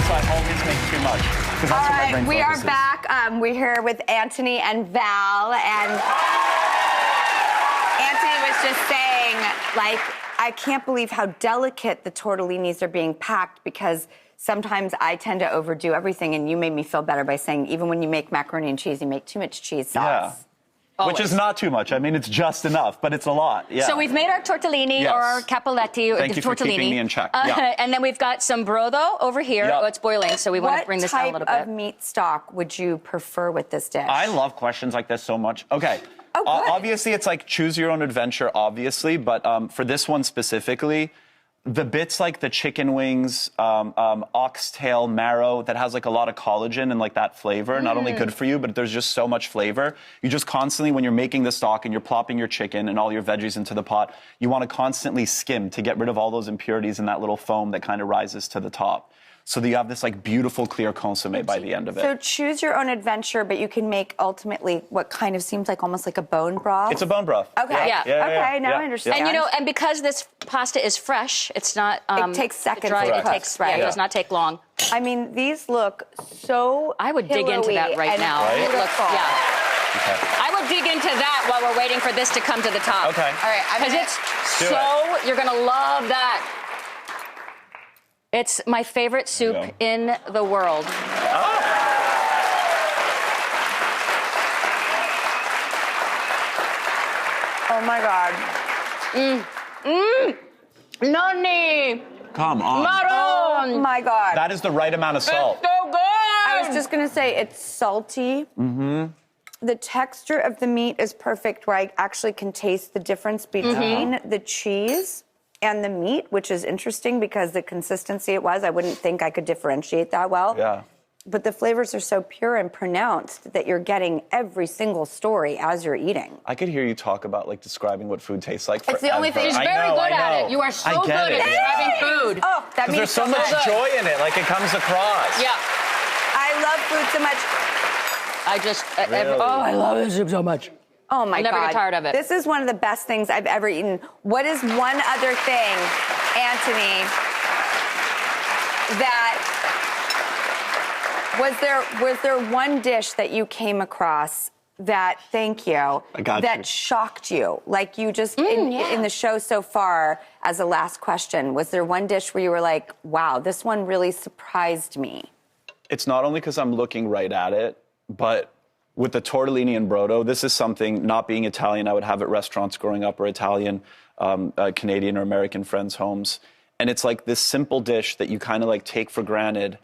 so I always make too much. Because that's what my brain we are focuses. back. We're here with Antoni and Val, and Antoni was just saying, like, I can't believe how delicate the tortellinis are being packed, because sometimes I tend to overdo everything, and you made me feel better by saying even when you make macaroni and cheese, you make too much cheese sauce. Yeah. Always. Which is not too much. I mean, it's just enough, but it's a lot. Yeah. So we've made our tortellini, Yes. or our cappelletti, or Thank the you for tortellini. keeping me in check. Yeah. And then we've got some brodo over here. Yep. Oh, it's boiling, so we want to bring this down a little What type bit. of meat stock would you prefer with this dish? I love questions like this so much. Okay. Oh, good. Obviously, it's like choose your own adventure, obviously, but for this one specifically, the bits like the chicken wings, oxtail marrow that has like a lot of collagen and like that flavor, not only good for you, but there's just so much flavor. You just constantly, when you're making the stock and you're plopping your chicken and all your veggies into the pot, you want to constantly skim to get rid of all those impurities and that little foam that kind of rises to the top. So that you have this like beautiful clear consommé by the end of it. So choose your own adventure, but you can make ultimately what kind of seems like almost like a bone broth. It's a bone broth. Okay. Yeah. Okay, now I understand. And you know, and because this pasta is fresh, it's not. It takes seconds dry, to it cook, takes. right? Yeah, it does not take long. I mean, these look so I would dig into that pillowy right and now. Right? It looks, beautiful. yeah. Okay. I would dig into that while we're waiting for this to come to the top. Okay. All right, Because it's Do so. You're gonna love that. It's my favorite soup There you in the world. Oh my God. Noni, Come on. maron. Oh my God. That is the right amount of salt. So good. I was just gonna say it's salty. Mm-hmm. The texture of the meat is perfect, where I actually can taste the difference between the cheese and the meat, which is interesting because the consistency it was, I wouldn't think I could differentiate that well. Yeah. But the flavors are so pure and pronounced that you're getting every single story as you're eating. I could hear you talk about like describing what food tastes like. It's the only thing- She's I very know, good I at know. it. You are so I good get at it, describing yeah. food. Oh, that Because means there's so much good. joy in it, like it comes across. Yeah. I love food so much. I just. Really? I love this soup so much. Oh my I'll never God. get tired of it. This is one of the best things I've ever eaten. What is one other thing, Antoni, that was there one dish that you came across that, thank you, I got that you. shocked you? Like you just, in the show so far, as a last question, was there one dish where you were like, wow, this one really surprised me? It's not only because I'm looking right at it, but with the tortellini and brodo, this is something, not being Italian, I would have at restaurants growing up, or Italian, Canadian or American friends' homes. And it's like this simple dish that you kind of like take for granted.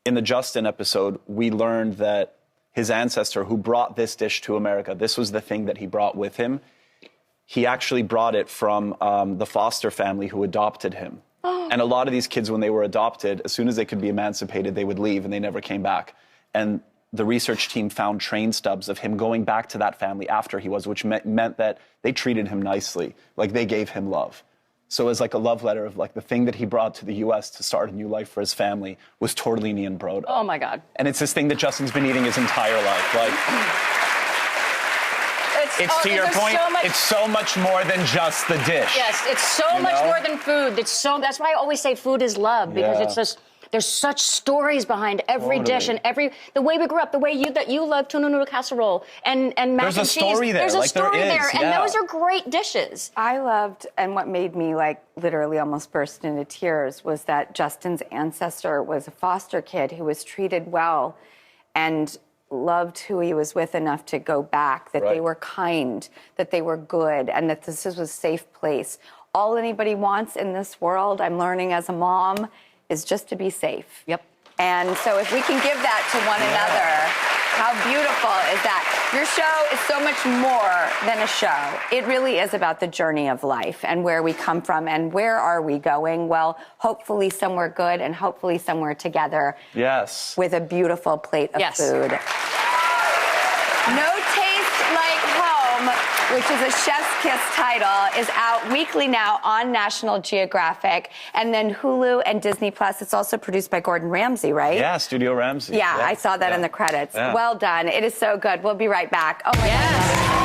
In the Justin episode, we learned that his ancestor who brought this dish to America, this was the thing that he brought with him. He actually brought it from the foster family who adopted him. And a lot of these kids, when they were adopted, as soon as they could be emancipated, they would leave and they never came back. And the research team found train stubs of him going back to that family after he was, which meant that they treated him nicely, like they gave him love. So it was like a love letter of like the thing that he brought to the U.S. to start a new life for his family was tortellini and brodo. Oh my God. And it's this thing that Justin's been eating his entire life. Like, it's to your point, it's so much more than just the dish. Yes, it's so much know? more than food. That's why I always say food is love, because Yeah. it's just, there's such stories behind every dish and the way we grew up, the way you love tuna noodle casserole and mac There's a and cheese. story there, There's a like there story is, there, and yeah. those are great dishes. I loved, and what made me like literally almost burst into tears was that Justin's ancestor was a foster kid who was treated well and loved who he was with enough to go back, that they Right. were kind, that they were good, and that this was a safe place. All anybody wants in this world, I'm learning as a mom, is just to be safe. Yep. And so if we can give that to one another, how beautiful is that? Your show is so much more than a show. It really is about the journey of life and where we come from and where are we going? Well, hopefully somewhere good and hopefully somewhere together Yes. with a beautiful plate of Yes. food. No Taste Like Home, which is a Chef's Kiss title, is out weekly now on National Geographic, and then Hulu and Disney Plus. It's also produced by Gordon Ramsay, right? Yeah, Studio Ramsay. Yeah, I saw that in the credits. Yeah. Well done. It is so good. We'll be right back. Oh my God.